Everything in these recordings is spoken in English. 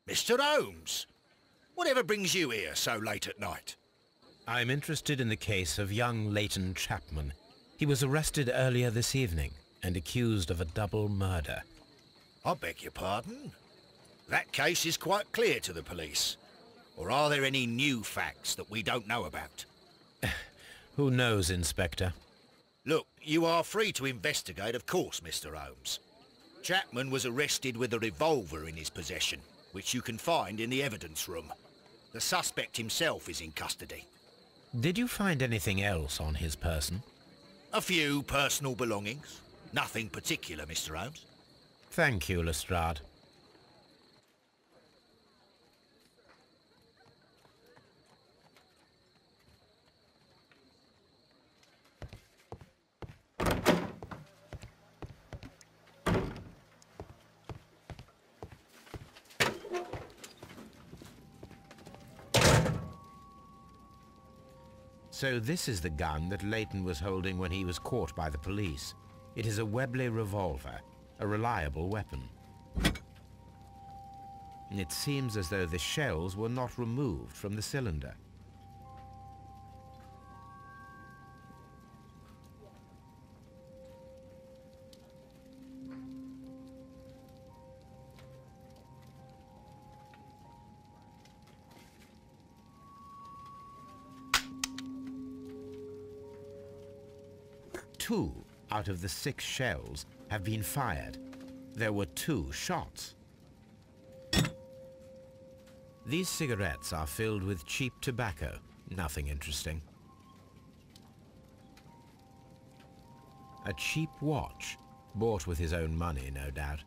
Mr. Holmes, whatever brings you here so late at night? I'm interested in the case of young Leighton Chapman. He was arrested earlier this evening and accused of a double murder. I beg your pardon? That case is quite clear to the police. Or are there any new facts that we don't know about? Who knows, Inspector? Look, you are free to investigate, of course, Mr. Holmes. Chapman was arrested with a revolver in his possession, which you can find in the evidence room. The suspect himself is in custody. Did you find anything else on his person? A few personal belongings. Nothing particular, Mr. Holmes. Thank you, Lestrade. So this is the gun that Leighton was holding when he was caught by the police. It is a Webley revolver, a reliable weapon. It seems as though the shells were not removed from the cylinder. Two out of the 6 shells have been fired. There were 2 shots. These cigarettes are filled with cheap tobacco. Nothing interesting. A cheap watch, bought with his own money, no doubt.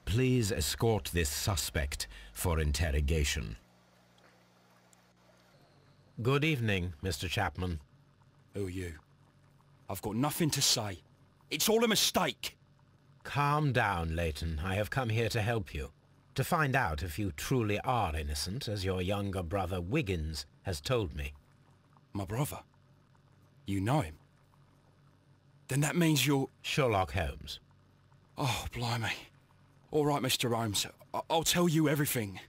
Please escort this suspect for interrogation. Good evening, Mr. Chapman. Who are you? I've got nothing to say. It's all a mistake. Calm down, Leighton. I have come here to help you. To find out if you truly are innocent, as your younger brother Wiggins has told me. My brother? You know him? Then that means you're... Sherlock Holmes. Oh, blimey. All right, Mr. Holmes. I'll tell you everything.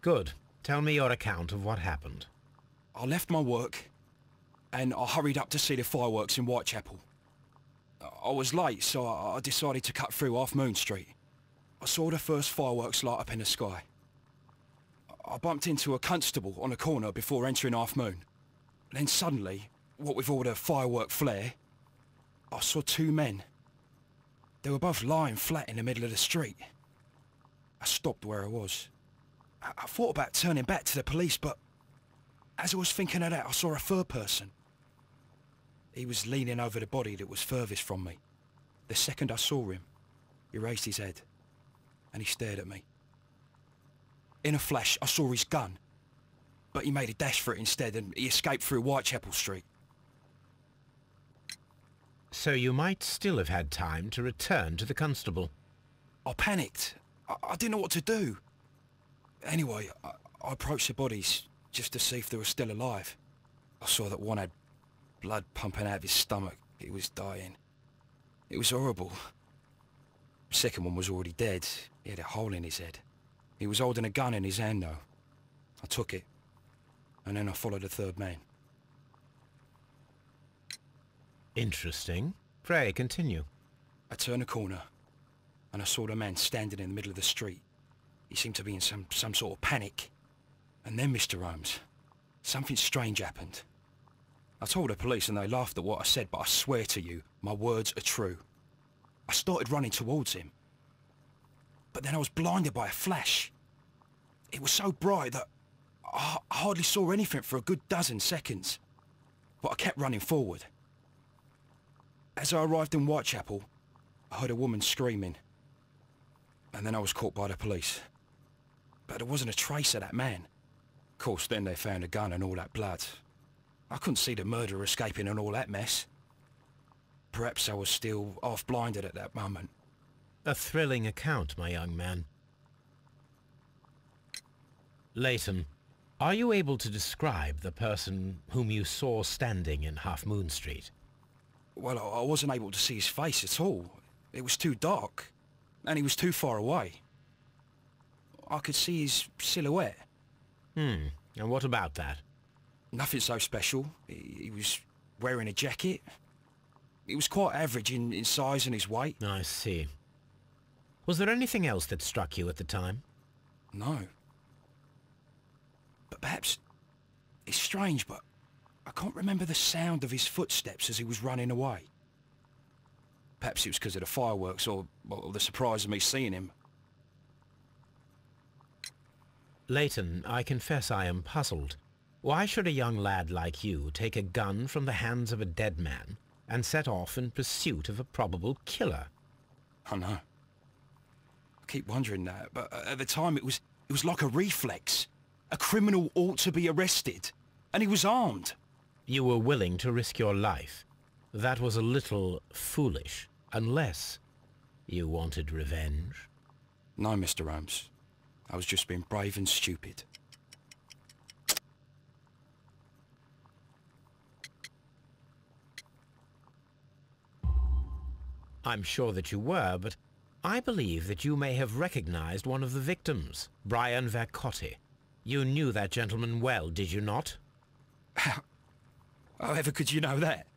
Good. Tell me your account of what happened. I left my work and I hurried up to see the fireworks in Whitechapel. I was late, so I decided to cut through Half Moon Street. I saw the first fireworks light up in the sky. I bumped into a constable on a corner before entering Half Moon. Then suddenly, what with all the firework flare, I saw 2 men. They were both lying flat in the middle of the street. I stopped where I was. I thought about turning back to the police, but as I was thinking of that, I saw a third person. He was leaning over the body that was furthest from me. The second I saw him, he raised his head and he stared at me. In a flash, I saw his gun, but he made a dash for it instead and he escaped through Whitechapel Street. So you might still have had time to return to the constable. I panicked. I didn't know what to do. Anyway, I approached the bodies just to see if they were still alive. I saw that one had blood pumping out of his stomach. He was dying. It was horrible. The second one was already dead. He had a hole in his head. He was holding a gun in his hand though. I took it, and then I followed the third man. Interesting. Pray, continue. I turned a corner, and I saw the man standing in the middle of the street. He seemed to be in some sort of panic. And then, Mr. Holmes, something strange happened. I told the police and they laughed at what I said, but I swear to you, my words are true. I started running towards him. But then I was blinded by a flash. It was so bright that I hardly saw anything for a good dozen seconds. But I kept running forward. As I arrived in Whitechapel, I heard a woman screaming. And then I was caught by the police. But there wasn't a trace of that man. Of course, then they found a gun and all that blood. I couldn't see the murderer escaping and all that mess. Perhaps I was still half-blinded at that moment. A thrilling account, my young man. Leighton, are you able to describe the person whom you saw standing in Half Moon Street? Well, I wasn't able to see his face at all. It was too dark, and he was too far away. I could see his silhouette. And what about that? Nothing so special. He was wearing a jacket. He was quite average in size and his weight. I see. Was there anything else that struck you at the time? No. But perhaps... It's strange, but I can't remember the sound of his footsteps as he was running away. Perhaps it was because of the fireworks or the surprise of me seeing him. Leighton, I confess I am puzzled. Why should a young lad like you take a gun from the hands of a dead man and set off in pursuit of a probable killer? I know. I keep wondering that, but at the time it was like a reflex. A criminal ought to be arrested, and he was armed. You were willing to risk your life. That was a little foolish, unless you wanted revenge. No, Mr. Holmes. I was just being brave and stupid. I'm sure that you were, but I believe that you may have recognized one of the victims, Brian Vercotti. You knew that gentleman well, did you not? However could you know that?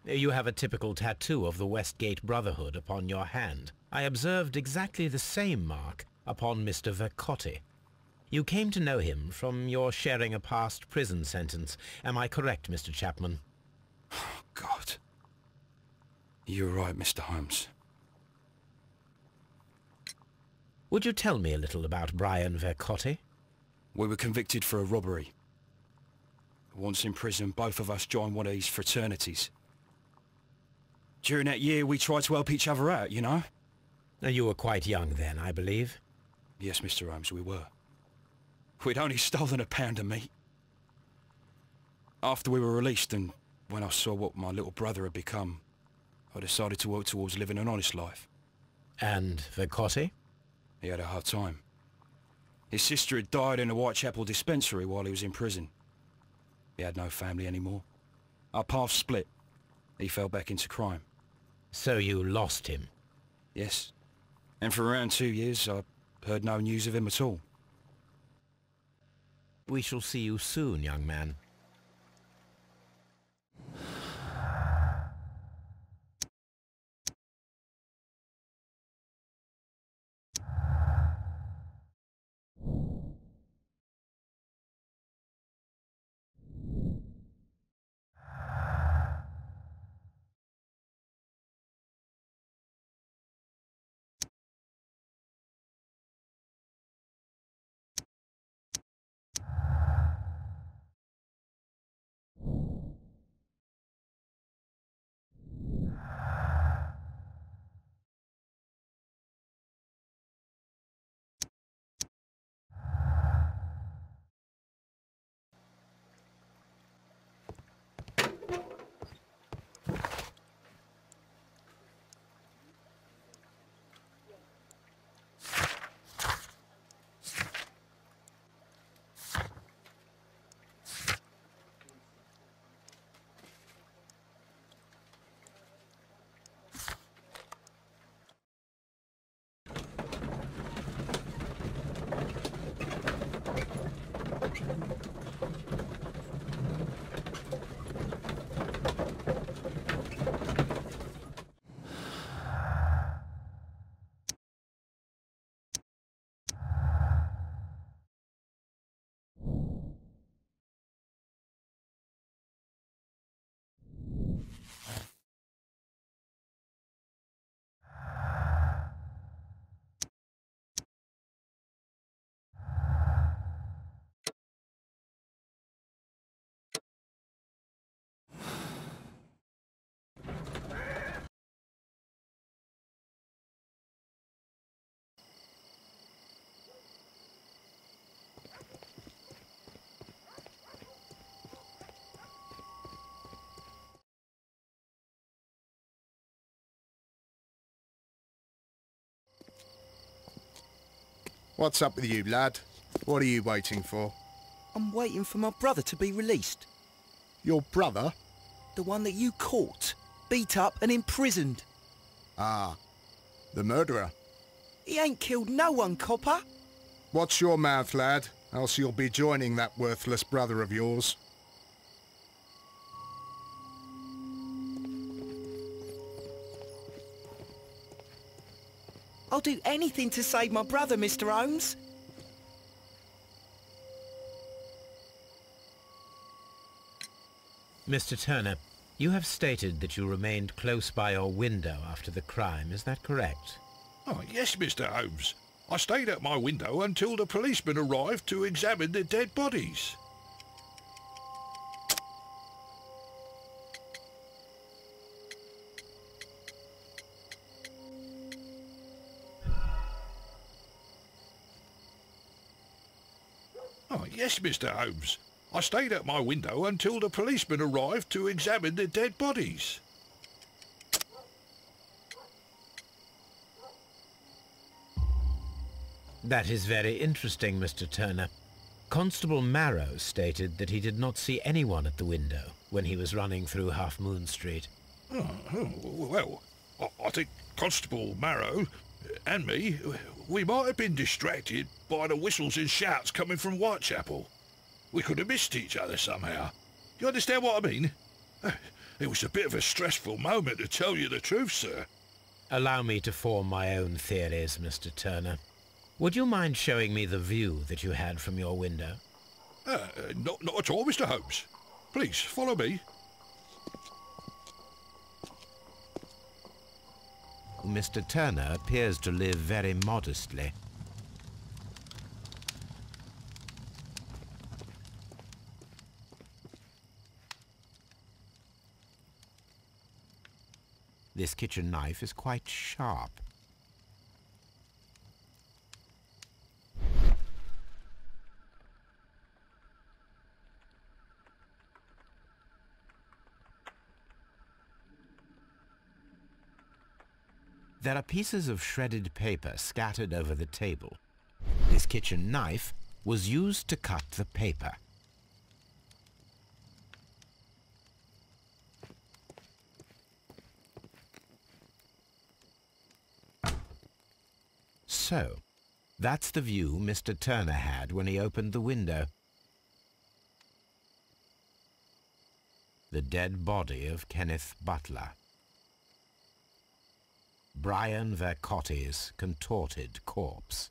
You have a typical tattoo of the Westgate Brotherhood upon your hand. I observed exactly the same mark upon Mr. Vercotti. You came to know him from your sharing a past prison sentence. Am I correct, Mr. Chapman? Oh, God. You're right, Mr. Holmes. Would you tell me a little about Brian Vercotti? We were convicted for a robbery. Once in prison, both of us joined one of these fraternities. During that year, we tried to help each other out, you know? You were quite young then, I believe. Yes, Mr. Holmes, we were. We'd only stolen a pound of meat. After we were released and when I saw what my little brother had become, I decided to work towards living an honest life. And Vercotti? He had a hard time. His sister had died in a Whitechapel dispensary while he was in prison. He had no family anymore. Our paths split. He fell back into crime. So you lost him? Yes. And for around 2 years, I heard no news of him at all. We shall see you soon, young man. What's up with you, lad? What are you waiting for? I'm waiting for my brother to be released. Your brother? The one that you caught, beat up and imprisoned. Ah, the murderer. He ain't killed no one, copper. Watch your mouth, lad, else you'll be joining that worthless brother of yours. I'll do anything to save my brother, Mr. Holmes. Mr. Turner, you have stated that you remained close by your window after the crime, is that correct? Oh, yes, Mr. Holmes. I stayed at my window until the policeman arrived to examine the dead bodies. Oh, yes, Mr. Holmes. I stayed at my window until the policeman arrived to examine the dead bodies. That is very interesting, Mr. Turner. Constable Marrow stated that he did not see anyone at the window when he was running through Half Moon Street. Well, I think Constable Marrow and me, we might have been distracted by the whistles and shouts coming from Whitechapel. We could have missed each other somehow. You understand what I mean? It was a bit of a stressful moment, to tell you the truth, sir. Allow me to form my own theories, Mr. Turner. Would you mind showing me the view that you had from your window? Not at all, Mr. Holmes. Please, follow me. Mr. Turner appears to live very modestly. This kitchen knife is quite sharp. There are pieces of shredded paper scattered over the table. This kitchen knife was used to cut the paper. So, that's the view Mr. Turner had when he opened the window. The dead body of Kenneth Butler. Brian Vercotti's contorted corpse.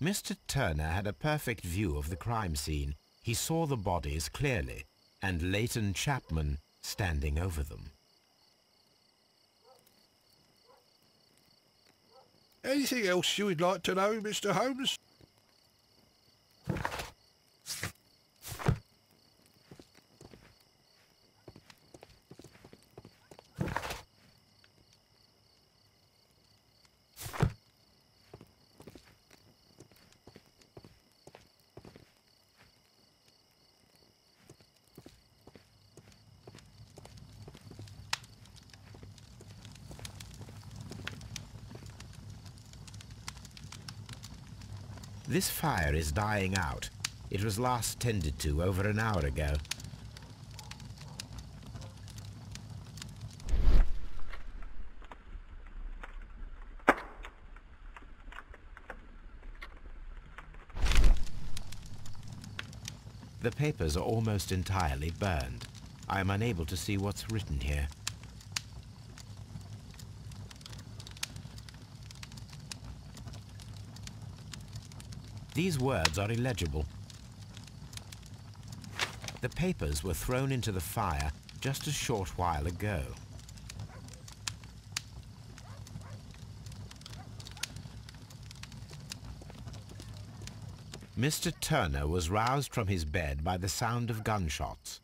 Mr. Turner had a perfect view of the crime scene. He saw the bodies clearly, and Leighton Chapman standing over them. Anything else you would like to know, Mr. Holmes? This fire is dying out. It was last tended to over an hour ago. The papers are almost entirely burned. I am unable to see what's written here. These words are illegible. The papers were thrown into the fire just a short while ago. Mr. Turner was roused from his bed by the sound of gunshots.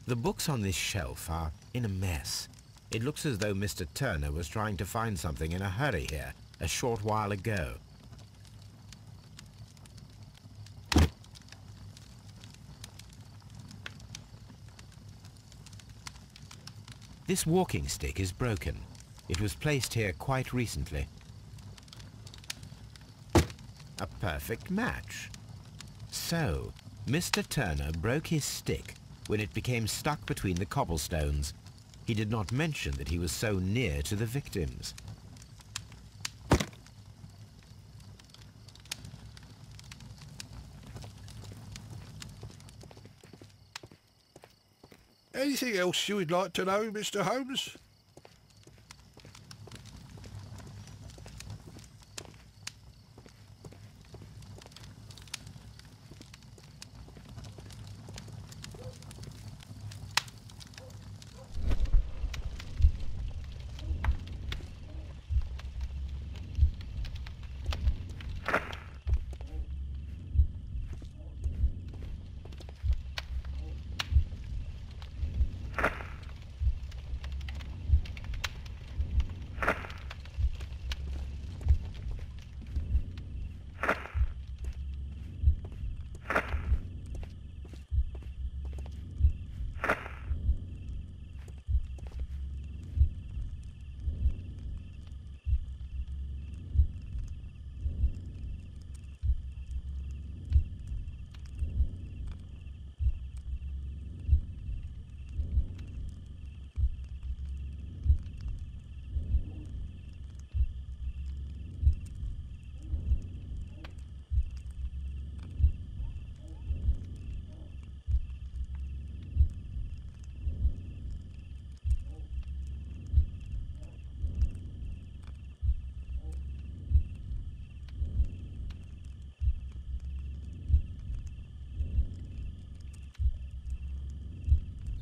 The books on this shelf are in a mess. It looks as though Mr. Turner was trying to find something in a hurry here, a short while ago. This walking stick is broken. It was placed here quite recently. A perfect match. So, Mr. Turner broke his stick when it became stuck between the cobblestones. He did not mention that he was so near to the victims. Anything else you would like to know, Mr. Holmes?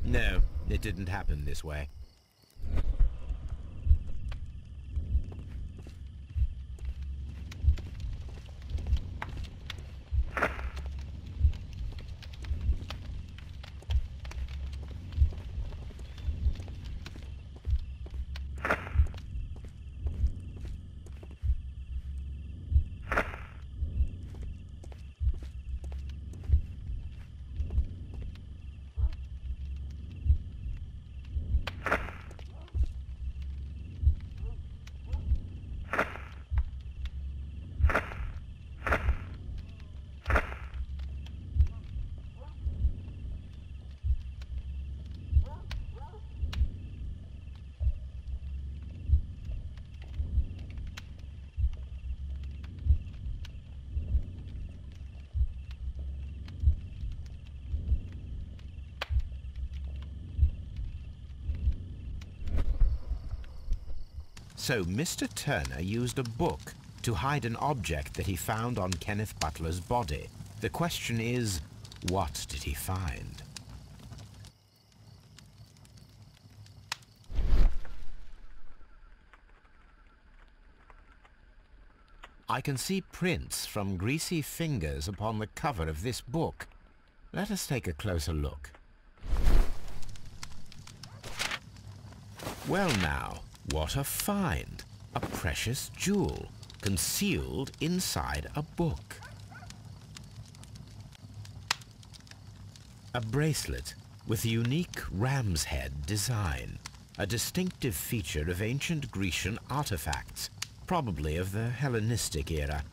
No, it didn't happen this way. So Mr. Turner used a book to hide an object that he found on Kenneth Butler's body. The question is, what did he find? I can see prints from greasy fingers upon the cover of this book. Let us take a closer look. Well now, what a find! A precious jewel, concealed inside a book. A bracelet with a unique ram's head design, a distinctive feature of ancient Grecian artifacts, probably of the Hellenistic era.